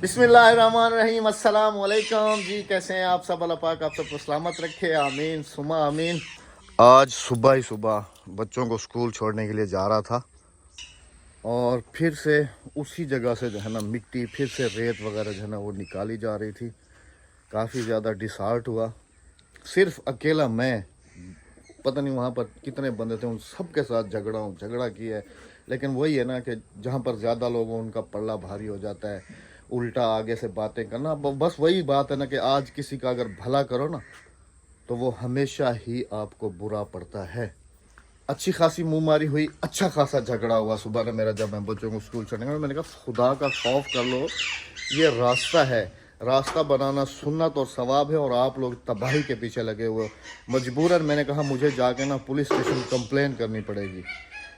बिस्मिल्लाहिर्रहमानिर्रहीम अस्सलाम वालेकुम जी। कैसे हैं आप सब? अल्लाह पाक आप सबको सलामत रखे, आमीन सुमा आमीन। आज सुबह ही सुबह बच्चों को स्कूल छोड़ने के लिए जा रहा था और फिर से उसी जगह से जो है ना मिट्टी, फिर से रेत वगैरह जो है ना वो निकाली जा रही थी। काफ़ी ज़्यादा डिसहार्ट हुआ। सिर्फ अकेला मैं, पता नहीं वहाँ पर कितने बंदे थे, उन सब के साथ झगड़ा किया है। लेकिन वही है ना कि जहाँ पर ज़्यादा लोग हों उनका पल्ला भारी हो जाता है, उल्टा आगे से बातें करना। बस वही बात है ना कि आज किसी का अगर भला करो ना तो वो हमेशा ही आपको बुरा पड़ता है। अच्छी खासी मुँह मारी हुई, अच्छा खासा झगड़ा हुआ सुबह में मेरा, जब मैं बच्चों को स्कूल छोड़ने गया। मैंने कहा खुदा का खौफ कर लो, ये रास्ता है, रास्ता बनाना सुन्नत और सवाब है और आप लोग तबाही के पीछे लगे हुए हो। मजबूरन मैंने कहा मुझे जाके ना पुलिस स्टेशन कंप्लेन करनी पड़ेगी,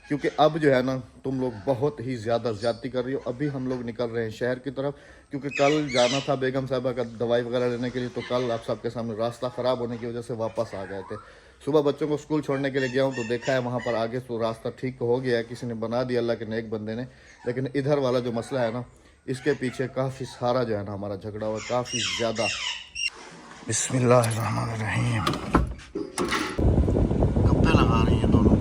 क्योंकि अब जो है ना तुम लोग बहुत ही ज़्यादा ज़्यादती कर रही हो। अभी हम लोग निकल रहे हैं शहर की तरफ, क्योंकि कल जाना था बेगम साहिबा का दवाई वगैरह लेने के लिए। तो कल आप सबके सामने रास्ता ख़राब होने की वजह से वापस आ गए थे। सुबह बच्चों को स्कूल छोड़ने के लिए गया हूँ तो देखा है वहाँ पर आगे तो रास्ता ठीक हो गया है, किसी ने बना दिया, अल्लाह के नेक बंदे ने। लेकिन इधर वाला जो मसला है ना, इसके पीछे काफ़ी सारा जो है ना हमारा झगड़ा हुआ, काफ़ी ज़्यादा। बिस्मिल्लाहिर्रहमानिर्रहीम। कब पे लगा रही हैं दोनों?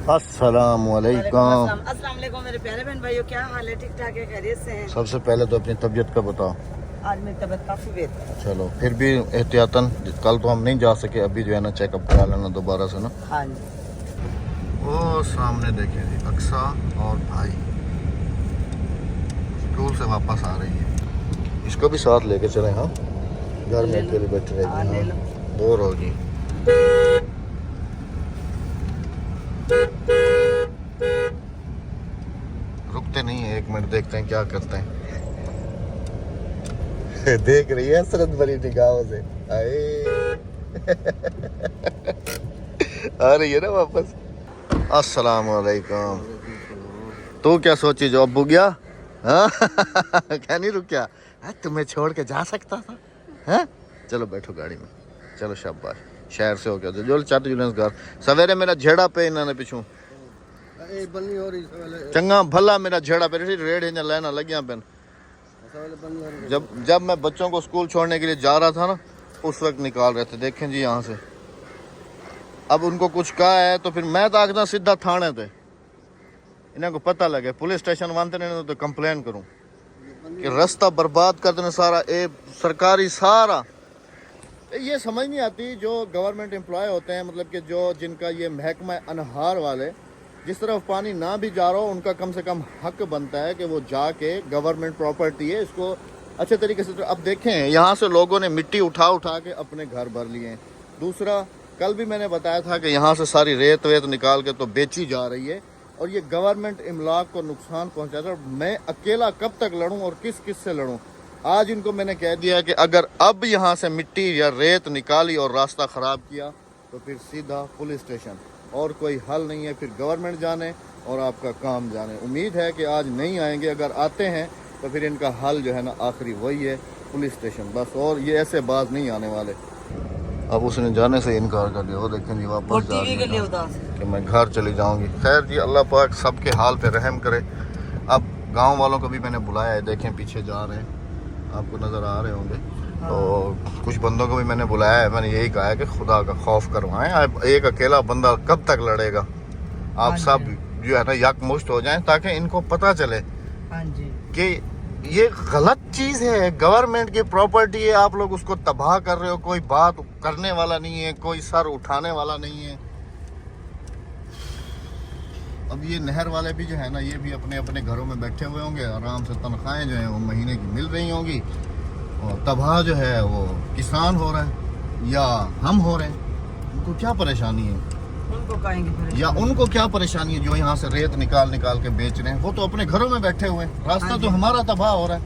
अस्सलाम वालेकुम। अस्सलाम वालेकुम मेरे प्यारे बहन भाइयों, क्या हाल है? ठीक ठाक है, खैरियत से हैं? सबसे पहले तो अपनी तबीयत का बताओ। आज मेरी तबीयत काफी बेहतर है। चलो फिर भी एहतियातन, कल तो हम नहीं जा सके, अभी जो है ना चेकअप करा लेना दोबारा से ना। हाँ जी। वो सामने देखिए जी, अक्सा और भाई स्कूल से वापस आ रही है। इसको भी साथ लेके चले। हाँ, घर में अकेले बैठे रहेगी, हाँ, बोर होगी। रुकते नहीं है, एक मिनट देखते हैं क्या करते हैं। देख रही है हसरत भरी निगाहों से, आ रही है ना वापस। अस्सलाम वालेकुम। तू क्या सोची जो अब्बू गया? हाँ? क्या नहीं रुक गया? तुम्हें छोड़ के जा सकता था? हाँ? चलो बैठो गाड़ी में, चलो शाबाश। शहर से हो गया जो चट जुलस घर सवेरे मेरा झेड़ा पे इन्होंने पिछू चंगा भला मेरा झेड़ा पे रेड हिंजा लेना लगिया पेन। जब मैं बच्चों को स्कूल छोड़ने के लिए जा रहा था ना, उस वक्त निकाल रहे थे। देखें जी यहाँ से। अब उनको कुछ कहा है तो फिर मैं तो आखदा सीधा थाने थे, इन्हें को पता लगे पुलिस स्टेशन वांते नहीं तो कंप्लेन करूं कि रास्ता बर्बाद कर देना सारा, ए सरकारी सारा। ये समझ नहीं आती जो गवर्नमेंट एम्प्लॉय होते हैं, मतलब कि जो जिनका ये महकमा अनहार वाले, जिस तरफ पानी ना भी जा रहा हो उनका कम से कम हक बनता है कि वो जाके, गवर्नमेंट प्रॉपर्टी है, इसको अच्छे तरीके से। अब देखें यहाँ से लोगों ने मिट्टी उठा के अपने घर भर लिए हैं। दूसरा, कल भी मैंने बताया था कि यहाँ से सारी रेत वेत निकाल के तो बेची जा रही है और ये गवर्नमेंट इमलाक को नुकसान पहुँचाता है। मैं अकेला कब तक लड़ूँ और किस किस से लड़ूँ? आज इनको मैंने कह दिया कि अगर अब यहाँ से मिट्टी या रेत निकाली और रास्ता ख़राब किया तो फिर सीधा पुलिस स्टेशन, और कोई हल नहीं है। फिर गवर्नमेंट जाने और आपका काम जाने। उम्मीद है कि आज नहीं आएंगे, अगर आते हैं तो फिर इनका हल जो है ना आखिरी वही है, पुलिस स्टेशन बस। और ये ऐसे बाज नहीं आने वाले। अब उसने जाने से इनकार कर दिया। वो देखें जी वापस जा रही है कि मैं घर चली जाऊंगी। खैर जी, अल्लाह पाक सबके हाल पे रहम करे। अब गांव वालों को भी मैंने बुलाया है, देखें पीछे जा रहे हैं, आपको नज़र आ रहे होंगे। तो कुछ बंदों को भी मैंने बुलाया है, मैंने यही कहा है कि खुदा का खौफ करवाएं। अब एक अकेला बंदा कब तक लड़ेगा? आप सब जो है ना यकमुश्त हो जाएं ताकि इनको पता चले कि ये गलत चीज़ है, गवर्नमेंट की प्रॉपर्टी है, आप लोग उसको तबाह कर रहे हो। कोई बात करने वाला नहीं है, कोई सर उठाने वाला नहीं है। अब ये नहर वाले भी जो है ना, ये भी अपने अपने घरों में बैठे हुए होंगे, आराम से तनख्वाहें जो हैं वो महीने की मिल रही होंगी, और तबाह जो है वो किसान हो रहा है या हम हो रहे हैं। उनको क्या परेशानी है? उनको कहेंगे या उनको क्या परेशानी है जो यहाँ से रेत निकाल के बेच रहे हैं? वो तो अपने घरों में बैठे हुए हैं, रास्ता तो हमारा तबाह हो रहा है।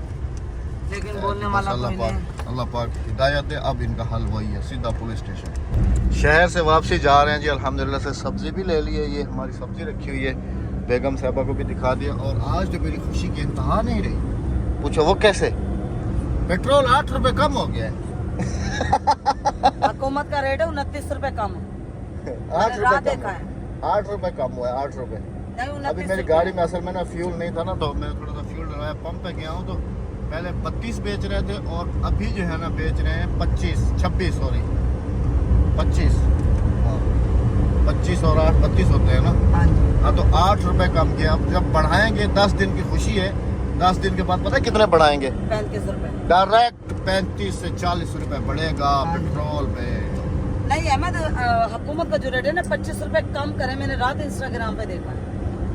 लेकिन बोलने वाला अल्लाह पाक हिदायत दे। अब इनका हल वही है, सीधा पुलिस स्टेशन। शहर से वापसी जा रहे हैं जी, अल्हम्दुलिल्लाह से सब्जी भी ले ली है। ये हमारी सब्जी रखी हुई है, बेगम साहबा को भी दिखा दिया। और आज जो मेरी खुशी की इंतहा नहीं रही, पूछो वो कैसे? पेट्रोल 8 रुपए कम हो गया है। हुकूमत का रेट है 29 रुपए कम। 8 रुपए कम है, 8 रुपए कम हुआ है, 8 रुपए। अभी मेरी गाड़ी में असल में ना फ्यूल नहीं था ना, तो मैं थोड़ा सा फ्यूल डलवाया, पंप पे गया हूँ तो पहले 32 बेच रहे थे और अभी जो है ना बेच रहे हैं 26 सॉरी 25, हाँ 25 और 8 32 होते हैं ना। हाँ तो 8 रुपए कम किया। अब जब बढ़ाएंगे 10 दिन की खुशी है, 10 दिन के बाद पता है कितने बढ़ाएंगे? 35 रुपए डायरेक्ट 35 से 40 रुपए बढ़ेगा पेट्रोल पे। नहीं अहमद, हुकूमत का जो रेट है ना 25 रुपए कम करे, मैंने रात इंस्टाग्राम पे देखा।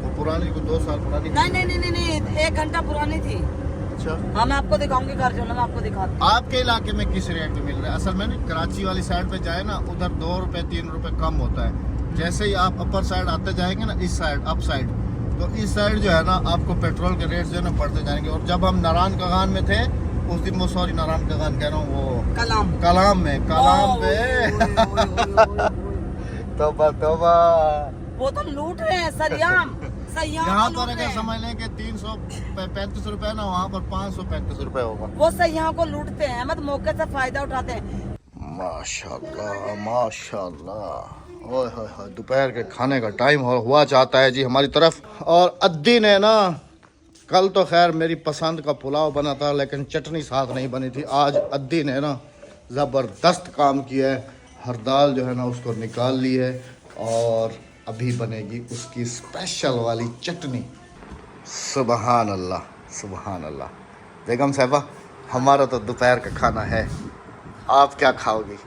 वो पुरानी को 2 साल पुरानी नहीं 1 घंटा पुरानी थी। अच्छा हाँ मैं आपको दिखाऊंगी, घर चलो मैं आपको दिखाती हूँ। आपके इलाके में किस रेट में मिल रहा है? असल में नहीं, कराची वाली साइड पे जाए ना, उधर 2 रुपए 3 रुपए कम होता है। जैसे ही आप अपर साइड आते जाएंगे ना, इस साइड अप साइड, तो इस साइड जो है ना आपको पेट्रोल के रेट जो है ना बढ़ते जाएंगे। और जब हम नारायण कगान में थे उस दिन, वो सॉरी नारायण कगान कह रहा हूँ, वो कलाम पे तोबा वो तो लूट रहे हैं सरियाम। यहाँ पर अगर समझ लें कि 335 रुपए ना, वहाँ पर 535 रुपए होगा। वो सयाहों को लूटते हैं अहमद, मौके से फायदा उठाते हैं। माशाल्लाह माशाल्लाह। ओए होए होए, दोपहर के खाने का टाइम हुआ चाहता है जी हमारी तरफ। और अद्दी ने ना, कल तो खैर मेरी पसंद का पुलाव बना था लेकिन चटनी साथ नहीं बनी थी। आज अद्दी ने ना ज़बरदस्त काम किया है। हर दाल जो है ना उसको निकाल ली है और अभी बनेगी उसकी स्पेशल वाली चटनी। सुबहान अल्लाह सुबहान अल्लाह। बेगम साहबा, हमारा तो दोपहर का खाना है, आप क्या खाओगी?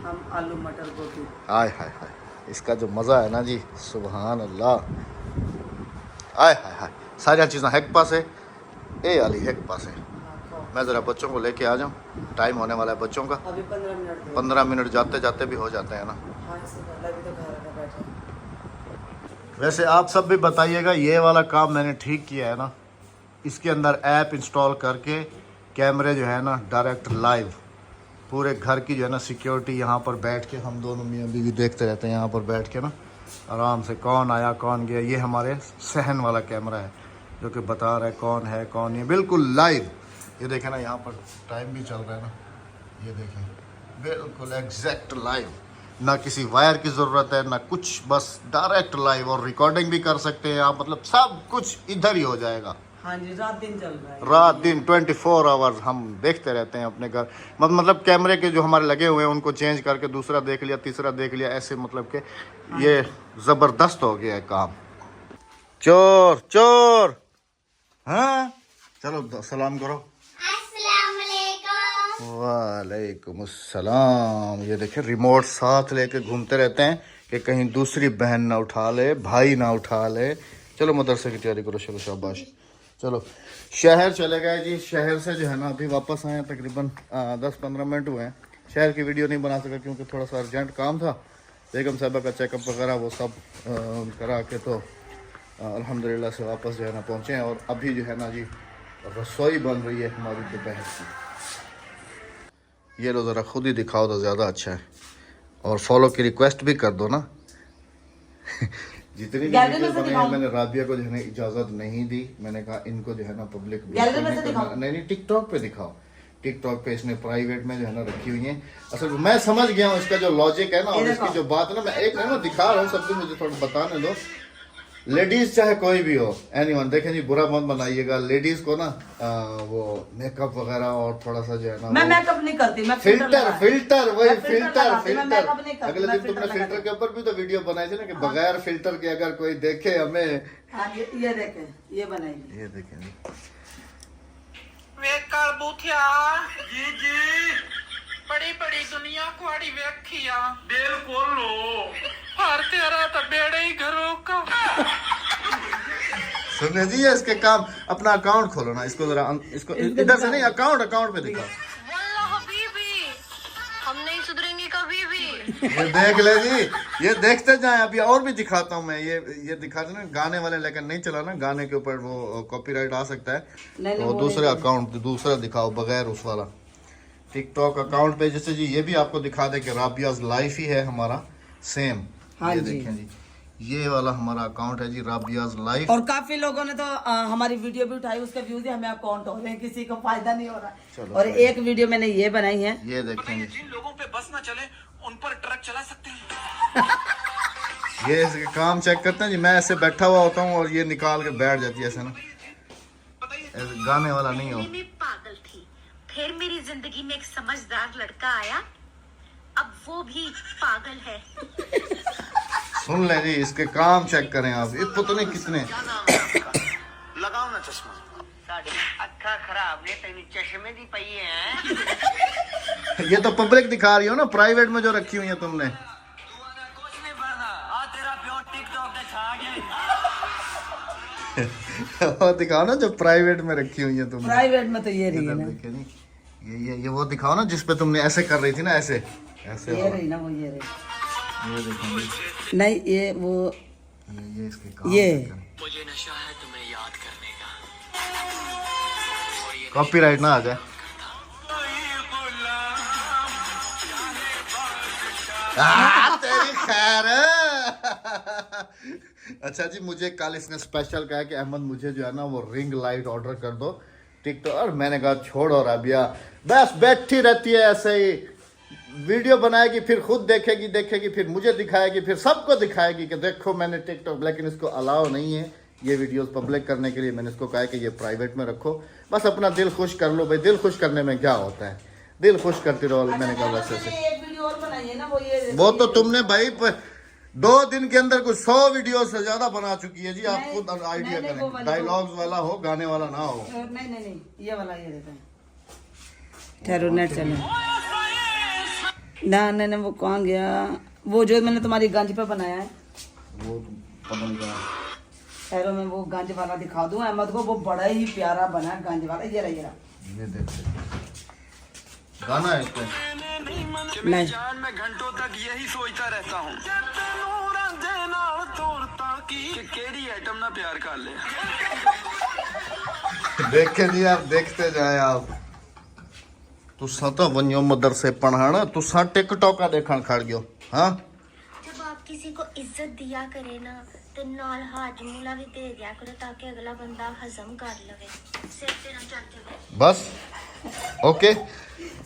हम आलू मटर गोभी। हाय हाय हाय, इसका जो मज़ा है ना जी, सुबहान अल्लाह। हाय हाय हाय, सारी चीज़ें हेक पास है, ए वाली हेक पास है। मैं ज़रा बच्चों को लेके आ जाऊँ, टाइम होने वाला है बच्चों का। अभी 15 मिनट जाते जाते भी हो जाते हैं ना। वैसे आप सब भी बताइएगा, ये वाला काम मैंने ठीक किया है ना। इसके अंदर ऐप इंस्टॉल करके कैमरे जो है ना डायरेक्ट लाइव पूरे घर की जो है ना सिक्योरिटी, यहाँ पर बैठ के हम दोनों मियाँ बीवी देखते रहते हैं। यहाँ पर बैठ के ना आराम से कौन आया कौन गया। ये हमारे सहन वाला कैमरा है जो कि बता रहा है कौन है कौन नहीं, बिल्कुल लाइव। ये देखें ना, यहाँ पर टाइम भी चल रहा है ना, ये देखें बिल्कुल एग्जैक्ट लाइव। ना किसी वायर की ज़रूरत है ना कुछ, बस डायरेक्ट लाइव। और रिकॉर्डिंग भी कर सकते हैं आप, मतलब सब कुछ इधर ही हो जाएगा। हाँ जी, रात दिन चल रहा है। रात दिन 24 आवर्स हम देखते रहते हैं अपने घर। मतलब कैमरे के जो हमारे लगे हुए हैं उनको चेंज करके दूसरा देख लिया, तीसरा देख लिया, ऐसे मतलब कि ये ज़बरदस्त हो गया है काम। चोर चोर, हाँ चलो सलाम करो। वालेकुम अस्सलाम। ये देखें रिमोट साथ लेके घूमते रहते हैं कि कहीं दूसरी बहन ना उठा ले, भाई ना उठा ले। चलो मदरसे की तैयारी करो, चलो शाबाश। चलो शहर चले गए जी। शहर से जो है ना अभी वापस आए हैं, तकरीबन 10-15 मिनट हुए हैं। शहर की वीडियो नहीं बना सका क्योंकि थोड़ा सा अर्जेंट काम था। बेगम साहबा का चेकअप वगैरह वो सब करा के तो अल्हम्दुलिल्लाह से वापस जो है ना पहुँचे हैं। और अभी जो है ना जी रसोई बन रही है हमारी दोपहर की। ये लो ज़रा खुद ही दिखाओ तो ज़्यादा अच्छा है। और फॉलो की रिक्वेस्ट भी कर दो ना। जितनी भी वीडियो बने हैं मैंने राबिया को जो है ना इजाज़त नहीं दी। मैंने कहा इनको जो है ना पब्लिक नहीं टिकटॉक पे दिखाओ। टिकटॉक पे इसने प्राइवेट में जो है ना रखी हुई है। असल मैं समझ गया हूँ इसका जो लॉजिक है ना और इसकी जो बात है ना, मैं एक ना दिखा रहा हूँ सबको, मुझे थोड़ा बताने दो। लेडीज चाहे कोई भी हो, एनीवन, देखें जी बुरा मत बनाइएगा। लेडीज को ना वो मेकअप वगैरह और थोड़ा सा जो है ना, मैं मेकअप नहीं करती, मैं फिल्टर वही फिल्टर। अगले दिन तुमने फिल्टर के ऊपर भी तो वीडियो बनाई थी ना कि बगैर फिल्टर के अगर कोई देखे हमें। ये देखें, ये बनाएगी, ये देखें जी। जी जी बड़ी बड़ी दुनिया कुआड़ी वेखिया बिल्कुल लो हर तेरा तो बेड़े ही घरों का। सुनिए जी, इसके काम, अपना अकाउंट खोलो ना। इसको जरा इसको इधर से नहीं, अकाउंट पे दिखाओ। हम नहीं सुधरेंगे कभी भी। ये देख ले जी, ये देखते जाएं। अभी और भी दिखाता हूँ मैं। ये दिखा देना गाने वाले, लेकिन नहीं चला ना, गाने के ऊपर वो कॉपीराइट आ सकता है। तो दूसरे अकाउंट दूसरा दिखाओ बगैर उस वाला टिकटॉक अकाउंट पे। जैसे जी ये भी आपको दिखा दे कि राबियाज लाइफ ही है हमारा सेम। हाँ ये जी। देखें जी, ये वाला हमारा अकाउंट है जी राबियाज लाइफ। और काफी लोगों ने तो हमारी वीडियो भी उठाई, उसके व्यूज हमें अकाउंट हो रहे हैं, किसी को फायदा नहीं हो रहा। चलो, और एक वीडियो मैंने ये बनाई है, ये देखें जी, जिन लोगों पे बस ना चले उन पर ट्रक चला सकते हैं। ये इसके काम चेक करते हैं जी। मैं ऐसे बैठा हुआ होता हूँ और ये निकाल के बैठ जाती है ऐसे ना, ऐसे गाने वाला नहीं हो। मैं पागल थी, फिर मेरी जिंदगी में एक समझदार लड़का आया, अब वो भी पागल है। सुन ले जी, इसके काम चेक करें आप। ये पता नहीं कितने। लगाओ ना चश्मा। अखा खराब ने तेरी चश्मे दी पई है। ये तो पब्लिक दिखा रही हो ना, प्राइवेट में जो रखी हुई है तुमने। कुछ नहीं पढ़ना आ तेरा प्योर टिकटॉक पे छा गया। वो दिखाओ ना जो प्राइवेट में रखी हुई है तुमने। प्राइवेट में तो ये रही है इधर ना, देखे नहीं, ये वो दिखाओ ना जिसपे तुमने ऐसे कर रही थी ना, ऐसे ऐसे ये रही ना, वो ये रही। ये देखो नहीं ये वो ये इसके काम ये मुझे नशा है तुम्हें याद करने का। कॉपीराइट ना आ जाए। तेरी खैर। अच्छा जी, मुझे कल इसने स्पेशल कहा कि अहमद मुझे जो है ना वो रिंग लाइट ऑर्डर कर दो टिकटॉक। और मैंने कहा छोड़ो राबिया, बस बैठी रहती है ऐसे ही, वीडियो बनाएगी फिर खुद देखेगी फिर मुझे दिखाएगी फिर सबको दिखाएगी कि देखो मैंने टिकटॉक। लेकिन इसको अलाउ नहीं है ये वीडियोस पब्लिक करने के लिए। मैंने इसको कहा कि ये प्राइवेट में रखो, बस अपना दिल खुश कर लो भाई। दिल खुश करने में क्या होता है, दिल खुश करती रहो। मैंने कहा वैसे से एक वीडियो और बनाई है ना, वो तो तुमने भाई 2 दिन के अंदर कुछ 100 वीडियो से ज्यादा बना चुकी है जी। आप खुद आइडिया करें, डायलॉग्स वाला हो, गाने वाला ना हो। नहीं ये वाला, ये देता है। ठहरो नेट चले ना। नहीं वो कहाँ गया, वो जो मैंने तुम्हारी गंज पे बनाया है वो पता नहीं कहाँ। ठहरो मैं वो गंज वाला दिखा दूं अहमद को। वो बड़ा ही प्यारा बना है गंज वाला। ये रहा ये देखते गाना है इसमें। नहीं जान मैं घंटों तक यही सोचता रहता हूँ कि केड़ी आइटम ना प्यार कर ले। देखे जी आप, देखते जाए आप। तुसा तो वनियो मदरसे पढ़ाना, तुसा टिकटॉक का देखण खड़ गयो। हाँ जब आप किसी को इज्जत दिया करे ना तो नाल हाजमूला भी दे दिया करो ताकि अगला बंदा हजम कर लवे। सिर पे ना चढ़ जावे। बस ओके।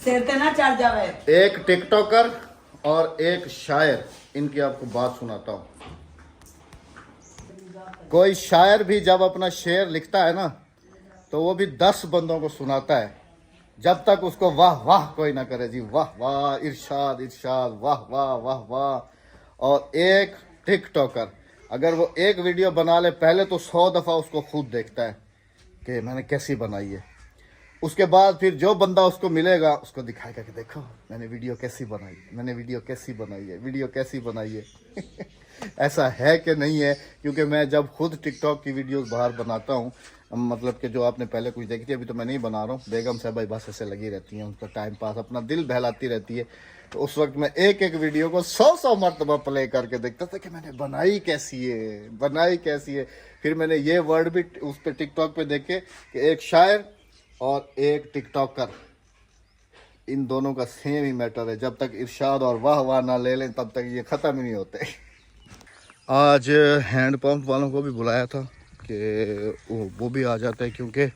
सिर पे ना चढ़ जावे। एक टिकटॉकर और एक शायर, इनकी आपको बात सुनाता हूँ। कोई शायर भी जब अपना शेर लिखता है ना तो वो भी 10 बंदों को सुनाता है, जब तक उसको वाह वाह कोई ना करे जी। वाह वाह, इरशाद इरशाद, वाह वाह वाह वाह। और एक टिकटॉकर अगर वो एक वीडियो बना ले, पहले तो 100 दफ़ा उसको खुद देखता है कि मैंने कैसी बनाई है। उसके बाद फिर जो बंदा उसको मिलेगा उसको दिखाएगा कि देखो मैंने वीडियो कैसी बनाई, मैंने वीडियो कैसी बनाई है, वीडियो कैसी बनाई है। ऐसा है कि नहीं है? क्योंकि मैं जब खुद टिकटॉक की वीडियोस बाहर बनाता हूँ, मतलब कि जो आपने पहले कुछ देखी थी, अभी तो मैं नहीं बना रहा हूँ। बेगम साहब भाई बस ऐसे लगी रहती हैं, उनका टाइम पास, अपना दिल बहलाती रहती है। तो उस वक्त मैं एक एक वीडियो को 100 मरतबा प्ले करके देखता था कि मैंने बनाई कैसी है, बनाई कैसी है। फिर मैंने ये वर्ड भी उस पर टिकटॉक पे देखे कि एक शायर और एक टिकटॉकर, इन दोनों का सेम ही मैटर है। जब तक इरशाद और वाह वाह ना ले लें तब तक ये ख़त्म ही नहीं होते। आज हैंडपम्प वालों को भी बुलाया था कि वो भी आ जाते हैं, क्योंकि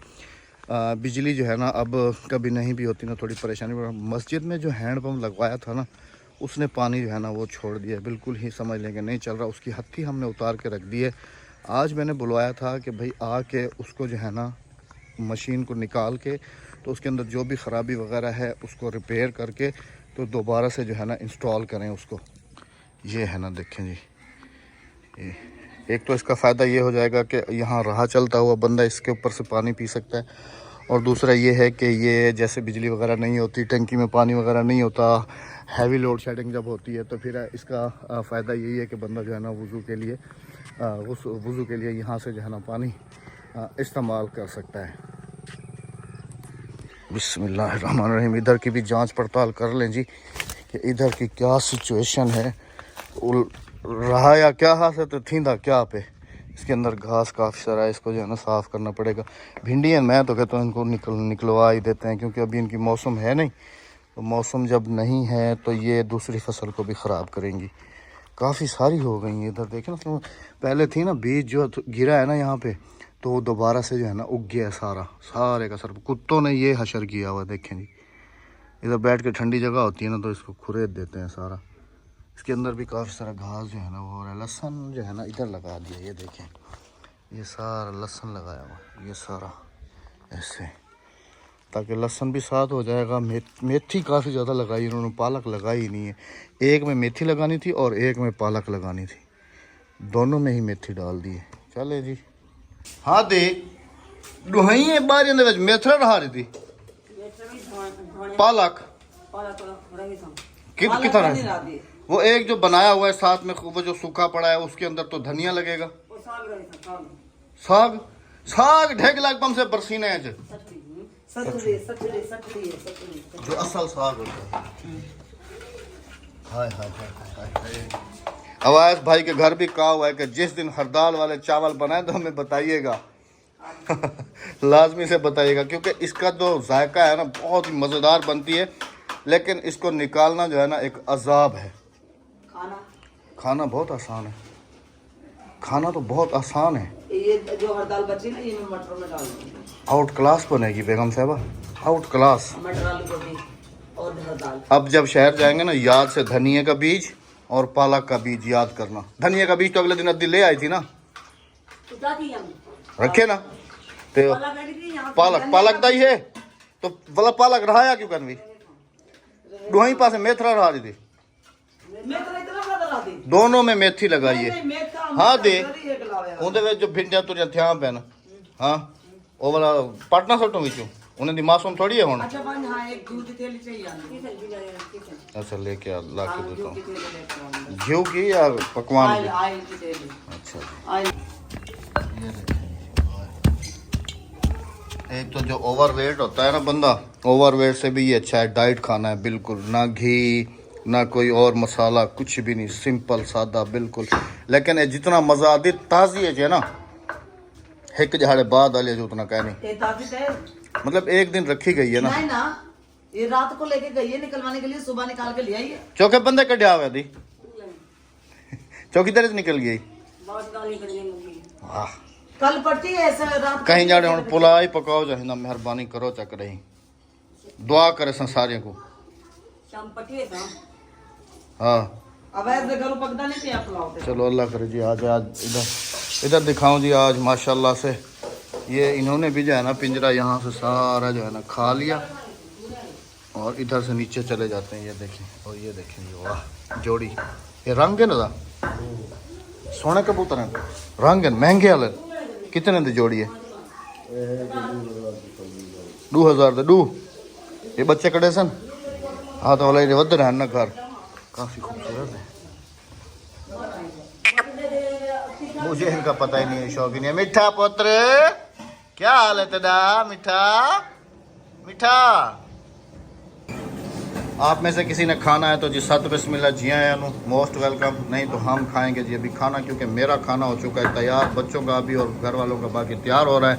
बिजली जो है ना अब कभी नहीं भी होती ना, थोड़ी परेशानी। मस्जिद में जो हैंडपम्प लगवाया था ना, उसने पानी जो है ना वो छोड़ दिया, बिल्कुल ही समझ लेंगे नहीं चल रहा। उसकी हत्थी हमने उतार के रख दी है। आज मैंने बुलवाया था कि भाई आके उसको जो है ना मशीन को निकाल के, तो उसके अंदर जो भी ख़राबी वगैरह है उसको रिपेयर करके तो दोबारा से जो है ना इंस्टॉल करें उसको। ये है ना, देखें जी, ये एक तो इसका फ़ायदा ये हो जाएगा कि यहाँ राह चलता हुआ बंदा इसके ऊपर से पानी पी सकता है, और दूसरा ये है कि ये जैसे बिजली वगैरह नहीं होती, टंकी में पानी वगैरह नहीं होता, हैवी लोड शेडिंग जब होती है, तो फिर इसका फ़ायदा यही है कि बंदा जो है ना वज़ू के लिए यहाँ से जो है ना पानी इस्तेमाल कर सकता है। बिस्मिल्लाहिर्रहमानिर्रहीम। इधर की भी जांच पड़ताल कर लें जी कि इधर की क्या सिचुएशन है, रहा या क्या हाथ है तो थींदा क्या पे। इसके अंदर घास काफ़ी सारा है, इसको जो है ना साफ़ करना पड़ेगा। भिंडियाँ मैं तो कहता हूँ इनको निकलवा ही देते हैं, क्योंकि अभी इनकी मौसम है नहीं, तो मौसम जब नहीं है तो ये दूसरी फसल को भी ख़राब करेंगी। काफ़ी सारी हो गई हैं इधर, देखें ना, पहले थी ना बीज जो गिरा है ना यहाँ पे, तो वो दोबारा से जो है ना उग गया है सारे का सर। कुत्तों ने ये हशर किया हुआ, देखें जी। इधर बैठ के ठंडी जगह होती है ना तो इसको खुरेद देते हैं सारा। इसके अंदर भी काफ़ी सारा घास जो है ना वो हो रहा है। लहसुन जो है ना इधर लगा दिया, ये देखें, ये सारा लहसुन लगाया हुआ, ये सारा ऐसे, ताकि लहसुन भी साथ हो जाएगा। मेथी काफ़ी ज़्यादा लगाई इन्होंने, पालक लगाई ही नहीं है। एक में मेथी लगानी थी और एक में पालक लगानी थी, दोनों में ही मेथी डाल दी है। चले जी। हाँ दे दुहाई है बारियों दे विच मेथरा रहा रही थी पालक कितना है वो एक जो बनाया हुआ है साथ में, वो जो सूखा पड़ा है उसके अंदर तो धनिया लगेगा। साग साग ढेग लाग पम से बरसीने है जो असल साग होता है। हाय हाय हाय। अवैस भाई के घर भी कहा हुआ है कि जिस दिन हरदाल वाले चावल बनाए तो हमें बताइएगा लाजमी से बताइएगा, क्योंकि इसका जो जायका है ना बहुत ही मज़ेदार बनती है, लेकिन इसको निकालना जो है ना एक अजाब है। खाना बहुत आसान है, खाना तो बहुत आसान है। ये जो हरदाल बची ना ये मैं मटर में डाल दूंगी, आउट क्लास बनेगी बेगम साहबा, आउट क्लास। मटर आलू गोभी और हरदाल। अब जब शहर जाएंगे ना याद से धनिया का बीज और पालक का बीज याद करना। धनिया का बीज तो अगले दिन अद्दी ले आई थी ना, रखे ना तो पालक दा ही है तो वाला पालक रहा क्यों करनी दुहाई पास मेथरा रहा दी, दोनों में मेथी लगाई है। हाँ दे उहदे जो भिंडिया तुरिया थियां पैन, हाँ वो वाला पटना सटों विचों उन्हें दी मासूम थोड़ी है होना। अच्छा लेके आ ला के देता हूँ घी की या पकवान की। अच्छा ये देखिए, एक तो जो ओवरवेट होता है ना बंदा, ओवरवेट से भी ये अच्छा है। डाइट खाना है बिल्कुल, ना घी ना कोई और मसाला, कुछ भी नहीं, सिंपल सादा बिल्कुल। लेकिन ये जितना मजा आती ताज़ी है ना, एक जहाड़े बाद वाले जो उतना कह नहीं, मतलब एक दिन रखी गई है ना। नहीं ना, ये रात को लेके गई है निकलवाने के लिए, सुबह निकाल के ले आई है। चौके बंदे कटिया हुआ थी चौकीदारी से निकल गई। वाह कल पट्टी है ऐसे रात कहीं जाने हम पुला ही पकाओ जो है ना, मेहरबानी करो चक रही, दुआ करे संसारियों को। शाम पट्टी है शाम। हाँ अब ऐसे घरों पकड़ा नहीं पिया पुलाव। चलो अल्लाह करे जी। आज इधर इधर दिखाऊं जी। आज माशाल्लाह से ये इन्होंने भी जो है ना पिंजरा यहाँ से सारा जो है ना खा लिया और इधर से नीचे चले जाते हैं। ये देखें, और ये देखें ये वाह जोड़ी, ये रंग है ना सोने कबूतर हैं, रंग है महंगे वाले। कितने दी जोड़ी है? 2000 दे 2। ये बच्चे कड़े सन हाँ तो वाला वध रहे ना घर, काफ़ी खूबसूरत है। मुझे इनका पता ही नहीं है, शौक ही नहीं है। मिठा पुत्र क्या हाल है तेरा? मिठा मिठा आप में से किसी ने खाना है तो जी सत बिस्मिल्लाह जी आया नु, मोस्ट वेलकम। नहीं तो हम खाएंगे जी अभी खाना, क्योंकि मेरा खाना हो चुका है तैयार, बच्चों का भी और घर वालों का बाकी तैयार हो रहा है।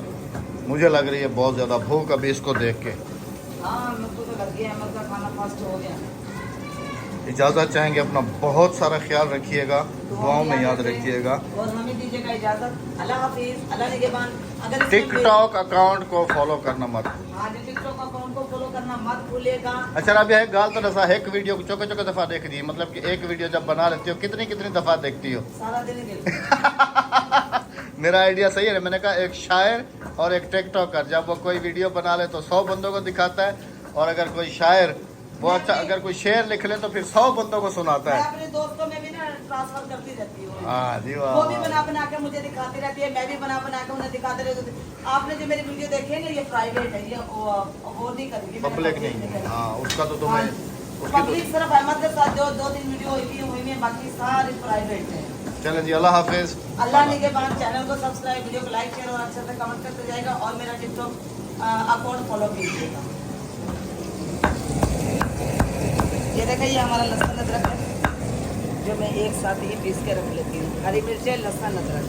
मुझे लग रही है बहुत ज़्यादा भूख अभी इसको देख के। इजाज़त चाहेंगे, अपना बहुत सारा ख्याल रखिएगा, दुआओं में याद रखिएगा। और हमें दीजिएगा इजाजत। अल्लाह हाफिज, अल्लाह निगहबान। अगर टिकटॉक अकाउंट को फॉलो करना मत भूलिए। हाँ जी, टिकटॉक अकाउंट को फॉलो करना मत भूलिएगा। अच्छा अभी एक गाल तो दफा एक वीडियो को चौके चौके दफा देख दी, मतलब कि एक वीडियो जब बना लेती हो कितनी कितनी दफा देखती हो? सारा दिन ही देखते। मेरा आइडिया सही है। मैंने कहा एक शायर और एक टिकटॉकर जब वो कोई वीडियो बना ले तो 100 बंदों को दिखाता है, और अगर कोई शायर वो अच्छा अगर कोई शेर लिख ले तो फिर 100 बंदों को सुनाता मैं है। अपने दोस्तों में भी ना ट्रांसफर करती रहती हूँ। हाँ जी वाह। वो भी बना के मुझे दिखाती रहती है, मैं भी बना के उन्हें दिखाते रहती हूँ। आपने जो मेरी वीडियो देखी है ना, ये प्राइवेट है, ये वो नहीं करेगी, पब्लिक नहीं है। हाँ उसका तो तुम्हें पब्लिक सिर्फ अहमद के साथ जो 2-3 वीडियो हुई है, बाकी सारी प्राइवेट है। चलें जी, अल्लाह हाफिज। अल्लाह निगहबान। चैनल को सब्सक्राइब, वीडियो को लाइक शेयर और अच्छे से कमेंट करते जाएगा, और मेरा टिकटॉक अकाउंट फॉलो कीजिएगा। ये देखिए ये हमारा लहसुन अदरक है जो मैं एक साथ ही पीस के रख लेती हूँ। हरी मिर्चें, लहसुन, अदरक।